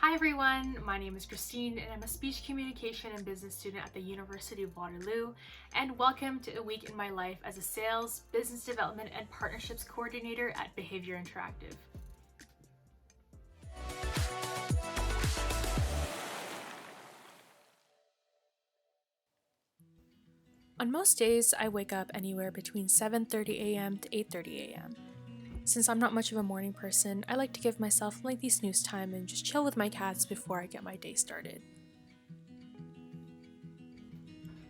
Hi everyone, my name is Christine and I'm a speech communication and business student at the University of Waterloo, and welcome to a week in my life as a sales, business development, and partnerships coordinator at Behavior Interactive. On most days, I wake up anywhere between 7:30 a.m. to 8:30 a.m. Since I'm not much of a morning person, I like to give myself lengthy snooze time and just chill with my cats before I get my day started.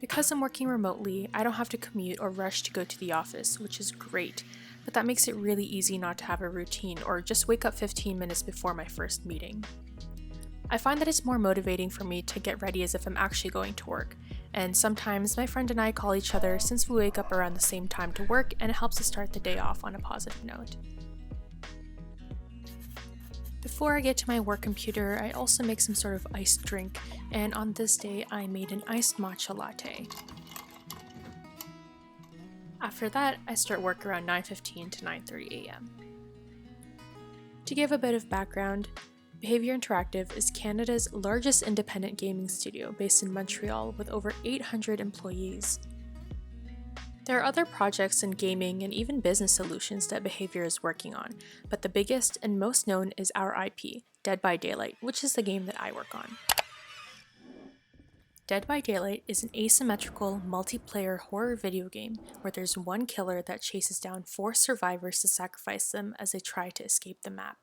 Because I'm working remotely, I don't have to commute or rush to go to the office, which is great, but that makes it really easy not to have a routine or just wake up 15 minutes before my first meeting. I find that it's more motivating for me to get ready as if I'm actually going to work, and sometimes my friend and I call each other since we wake up around the same time to work, and it helps us start the day off on a positive note. Before I get to my work computer, I also make some sort of iced drink, and on this day I made an iced matcha latte. After that, I start work around 9:15 to 9:30 a.m. To give a bit of background, Behavior Interactive is Canada's largest independent gaming studio based in Montreal with over 800 employees. There are other projects in gaming and even business solutions that Behavior is working on, but the biggest and most known is our IP, Dead by Daylight, which is the game that I work on. Dead by Daylight is an asymmetrical, multiplayer horror video game where there's one killer that chases down 4 survivors to sacrifice them as they try to escape the map.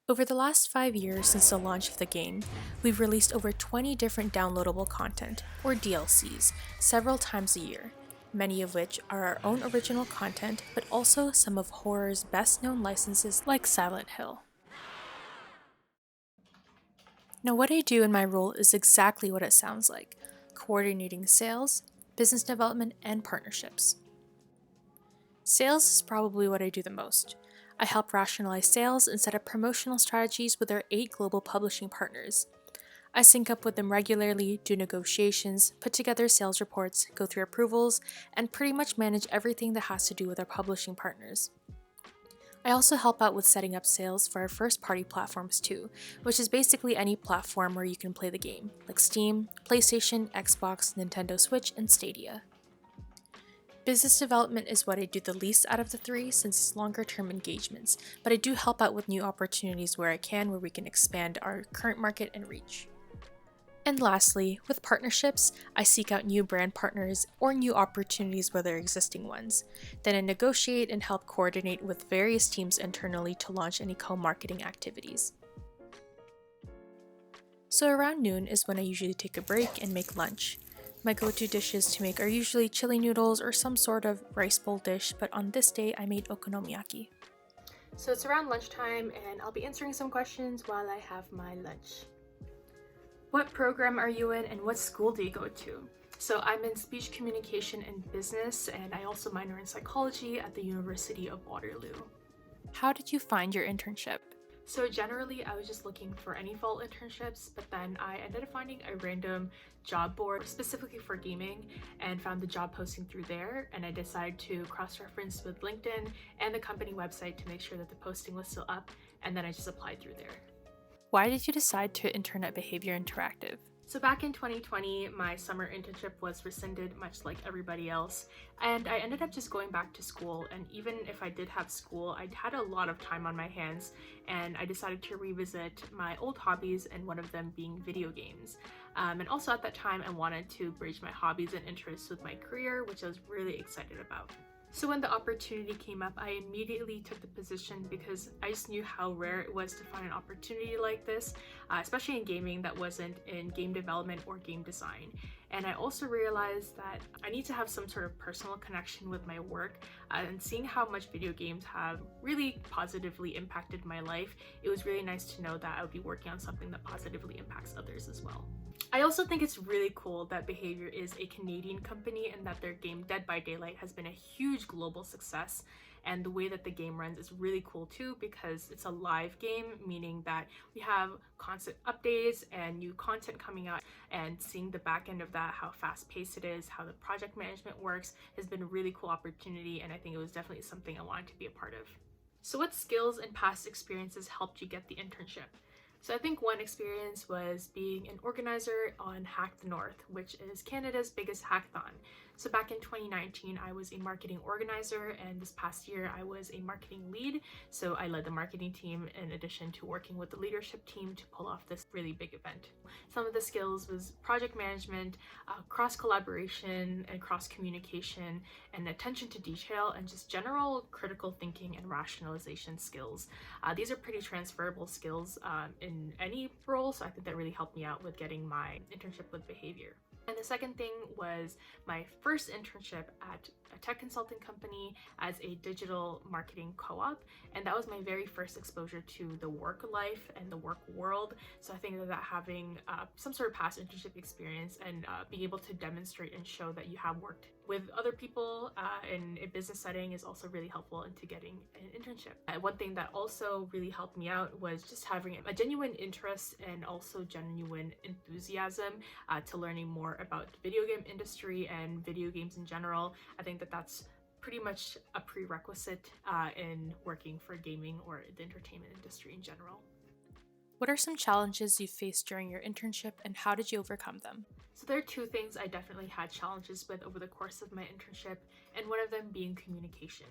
Over the last 5 years since the launch of the game, we've released over 20 different downloadable content, or DLCs, several times a year, many of which are our own original content, but also some of horror's best-known licenses like Silent Hill. Now, what I do in my role is exactly what it sounds like, coordinating sales, business development, and partnerships. Sales is probably what I do the most. I help rationalize sales and set up promotional strategies with our 8 global publishing partners. I sync up with them regularly, do negotiations, put together sales reports, go through approvals, and pretty much manage everything that has to do with our publishing partners. I also help out with setting up sales for our first-party platforms too, which is basically any platform where you can play the game, like Steam, PlayStation, Xbox, Nintendo Switch, and Stadia. Business development is what I do the least out of the 3 since it's longer-term engagements, but I do help out with new opportunities where I can, where we can expand our current market and reach. And lastly, with partnerships, I seek out new brand partners or new opportunities with their existing ones. Then I negotiate and help coordinate with various teams internally to launch any co-marketing activities. So around noon is when I usually take a break and make lunch. My go-to dishes to make are usually chili noodles or some sort of rice bowl dish, but on this day I made okonomiyaki. So it's around lunchtime and I'll be answering some questions while I have my lunch. What program are you in and what school do you go to? So I'm in speech communication and business, and I also minor in psychology at the University of Waterloo. How did you find your internship? So generally I was just looking for any fall internships, but then I ended up finding a random job board specifically for gaming and found the job posting through there, and I decided to cross-reference with LinkedIn and the company website to make sure that the posting was still up, and then I just applied through there. Why did you decide to intern at Behavior Interactive? So back in 2020, my summer internship was rescinded, much like everybody else, and I ended up just going back to school. And even if I did have school, I had a lot of time on my hands, and I decided to revisit my old hobbies, and one of them being video games. And also at that time, I wanted to bridge my hobbies and interests with my career, which I was really excited about. So when the opportunity came up, I immediately took the position because I just knew how rare it was to find an opportunity like this, especially in gaming that wasn't in game development or game design. And I also realized that I need to have some sort of personal connection with my work, and seeing how much video games have really positively impacted my life, it was really nice to know that I would be working on something that positively impacts others as well. I also think it's really cool that Behavior is a Canadian company and that their game Dead by Daylight has been a huge global success, and the way that the game runs is really cool too because it's a live game, meaning that we have constant updates and new content coming out, and seeing the back end of that, how fast paced it is, how the project management works, has been a really cool opportunity, and I think it was definitely something I wanted to be a part of. So what skills and past experiences helped you get the internship? So I think one experience was being an organizer on Hack the North, which is Canada's biggest hackathon. So back in 2019, I was a marketing organizer, and this past year I was a marketing lead. So I led the marketing team in addition to working with the leadership team to pull off this really big event. Some of the skills was project management, cross collaboration and cross communication, and attention to detail, and just general critical thinking and rationalization skills. These are pretty transferable skills in any role, so I think that really helped me out with getting my internship with behavior. And the second thing was my first internship at a tech consulting company as a digital marketing co-op, and that was my very first exposure to the work life and the work world. So I think that having some sort of past internship experience and being able to demonstrate and show that you have worked with other people in a business setting is also really helpful into getting an internship. One thing that also really helped me out was just having a genuine interest and also genuine enthusiasm to learning more about the video game industry and video games in general. I think that that's pretty much a prerequisite in working for gaming or the entertainment industry in general. What are some challenges you faced during your internship, and how did you overcome them? So there are two things I definitely had challenges with over the course of my internship, and one of them being communication.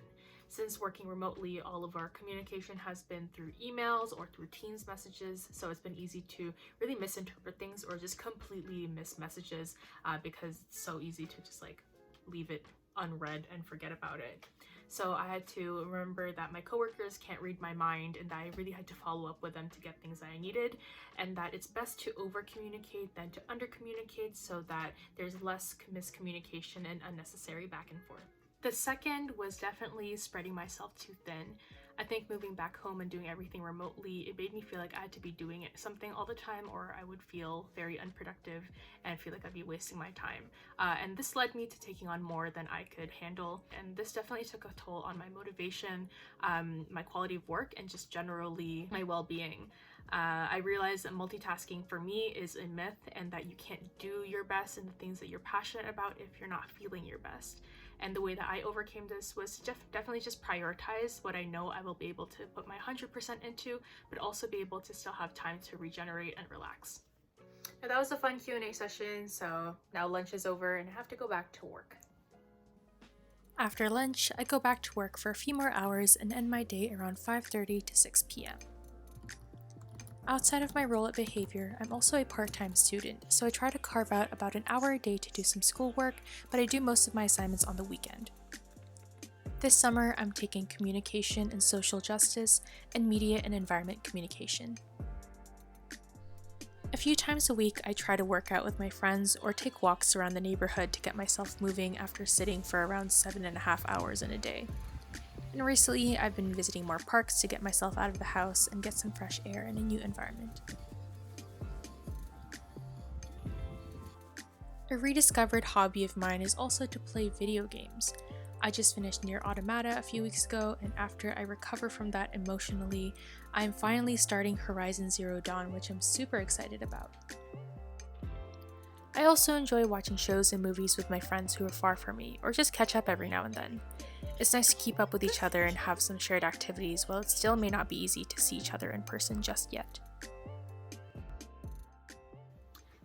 Since working remotely, all of our communication has been through emails or through Teams messages, so it's been easy to really misinterpret things or just completely miss messages because it's so easy to just like leave it unread and forget about it. So I had to remember that my coworkers can't read my mind, and that I really had to follow up with them to get things that I needed, and that it's best to over communicate than to under communicate so that there's less miscommunication and unnecessary back and forth. The second was definitely spreading myself too thin. I think moving back home and doing everything remotely, it made me feel like I had to be doing something all the time, or I would feel very unproductive and feel like I'd be wasting my time. And this led me to taking on more than I could handle. And this definitely took a toll on my motivation, my quality of work, and just generally my well-being. I realized that multitasking for me is a myth, and that you can't do your best in the things that you're passionate about if you're not feeling your best. And the way that I overcame this was definitely just prioritize what I know I will be able to put my 100% into, but also be able to still have time to regenerate and relax. Now that was a fun Q&A session, so now lunch is over and I have to go back to work. After lunch, I go back to work for a few more hours and end my day around 5:30 to 6 p.m. Outside of my role at Behavior, I'm also a part-time student, so I try to carve out about an hour a day to do some schoolwork, but I do most of my assignments on the weekend. This summer, I'm taking Communication and Social Justice and Media and Environment Communication. A few times a week, I try to work out with my friends or take walks around the neighborhood to get myself moving after sitting for around 7.5 hours in a day. And recently, I've been visiting more parks to get myself out of the house and get some fresh air in a new environment. A rediscovered hobby of mine is also to play video games. I just finished Nier Automata a few weeks ago, and after I recover from that emotionally, I'm finally starting Horizon Zero Dawn, which I'm super excited about. I also enjoy watching shows and movies with my friends who are far from me, or just catch up every now and then. It's nice to keep up with each other and have some shared activities, while it still may not be easy to see each other in person just yet.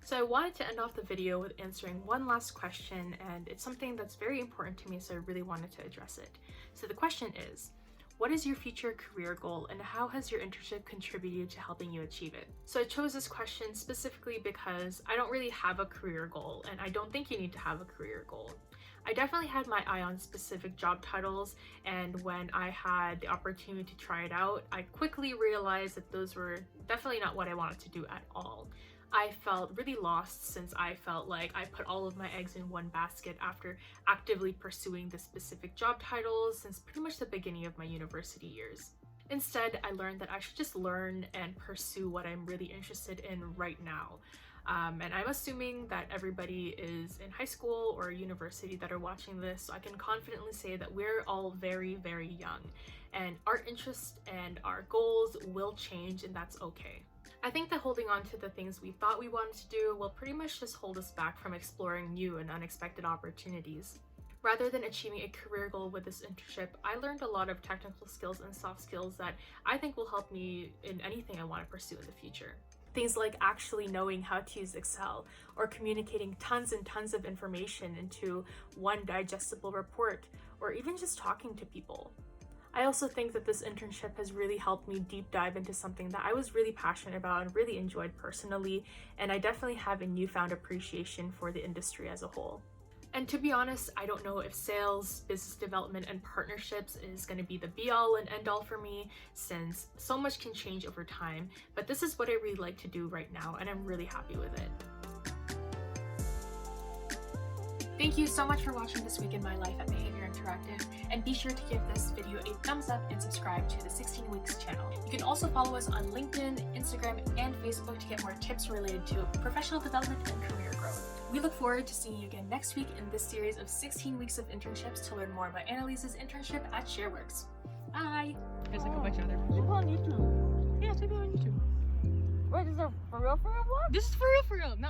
So I wanted to end off the video with answering one last question, and it's something that's very important to me, so I really wanted to address it. So the question is, what is your future career goal, and how has your internship contributed to helping you achieve it? So I chose this question specifically because I don't really have a career goal, and I don't think you need to have a career goal. I definitely had my eye on specific job titles, and when I had the opportunity to try it out, I quickly realized that those were definitely not what I wanted to do at all. I felt really lost since I felt like I put all of my eggs in one basket after actively pursuing the specific job titles since pretty much the beginning of my university years. Instead, I learned that I should just learn and pursue what I'm really interested in right now. And I'm assuming that everybody is in high school or university that are watching this, so I can confidently say that we're all very, very young, and our interests and our goals will change, and that's okay. I think that holding on to the things we thought we wanted to do will pretty much just hold us back from exploring new and unexpected opportunities. Rather than achieving a career goal with this internship, I learned a lot of technical skills and soft skills that I think will help me in anything I want to pursue in the future. Things like actually knowing how to use Excel or communicating tons and tons of information into one digestible report, or even just talking to people. I also think that this internship has really helped me deep dive into something that I was really passionate about and really enjoyed personally, and I definitely have a newfound appreciation for the industry as a whole. And to be honest, I don't know if sales, business development, and partnerships is going to be the be-all and end-all for me, since so much can change over time, but this is what I really like to do right now, and I'm really happy with it. Thank you so much for watching This Week in My Life at Behavior Interactive, and be sure to give this video a thumbs up and subscribe to the 16 Weeks channel. You can also follow us on LinkedIn, Instagram, and Facebook to get more tips related to professional development and career growth. We look forward to seeing you again next week in this series of 16 weeks of internships to learn more about Annalise's internship at ShareWorks. Bye! There's like a bunch of other People on YouTube. Yeah, it's people on YouTube. Wait, is there for real one? This is for real, not